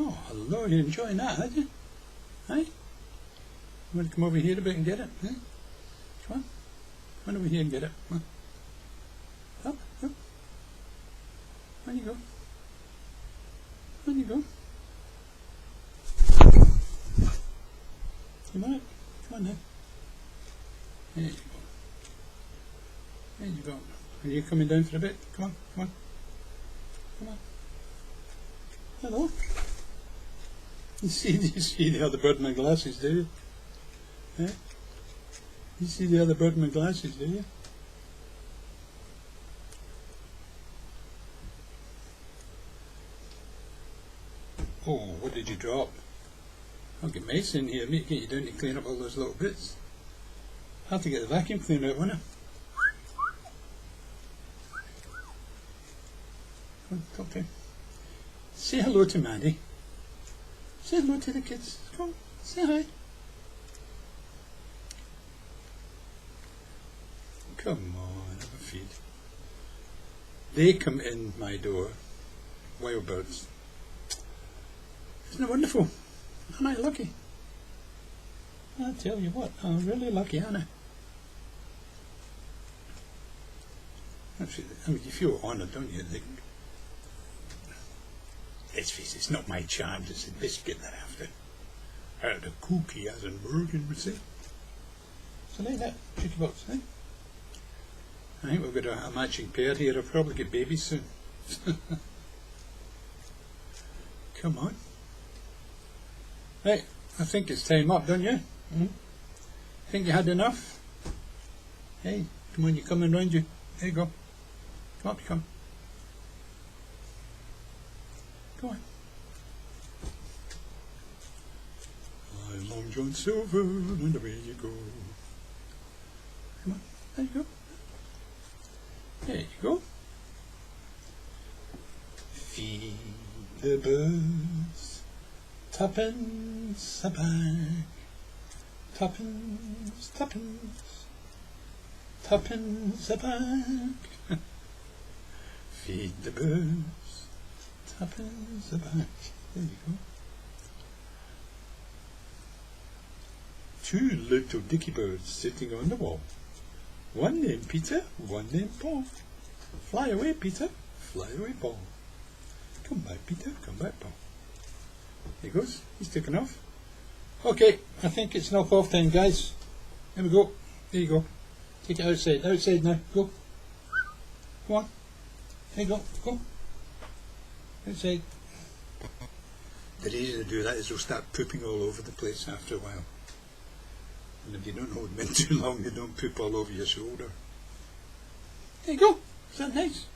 Oh, hello, you're enjoying that, aren't you? Hey? You want to come over here a bit and get it? Hey? Come on. Come on over here and get it. Come on. Up, up. On you go. On you go. Come on. Come on then. There you go. There you go. Are you coming down for a bit? Come on, come on. Come on. Hello. You see the other bird in my glasses, do you? Eh? You see the other bird in my glasses, do you? Oh, what did you drop? I'll get mice in here, mate, get you down to clean up all those little bits. I'll have to get the vacuum cleaner out, won't I? Come on, talk to him. Say hello to Maddie. Say hello to the kids. Come on, say hi. Come on, have a feed. They come in my door, wild birds. Isn't it wonderful? Am I lucky? I tell you what, I'm really lucky, aren't I? Actually, I mean, you feel honoured, don't you? Let's face it, it's not my charms, it's the biscuit that I have to. Or the cookie, as in Morgan would say. So like that, cheeky box, eh? I think we've got a matching pair here. I'll probably get babies soon. Come on. Right, I think it's time up, don't you? Think you had enough? Hey, come on, you're coming round you. There you go. Come up, you come. Go on. I'm Long John Silver, and away you go. Come on, there you go. There you go. Feed the birds, tuppence a bag, tuppence, tuppence, tuppence a bag. Feed the birds, tuppence a bag. There you go. Two little dicky birds sitting on the wall. One named Peter, one named Paul. Fly away, Peter, fly away, Paul. Come back, Peter, come back, Paul. There he goes, he's taken off. Okay, I think it's knock off time, guys. There we go, there you go. Take it outside, outside now, go. Come on, there you go, go. Outside. The reason to do that is they'll start pooping all over the place after a while. And if you don't hold them in too long, they don't poop all over your shoulder. There you go. Is that nice?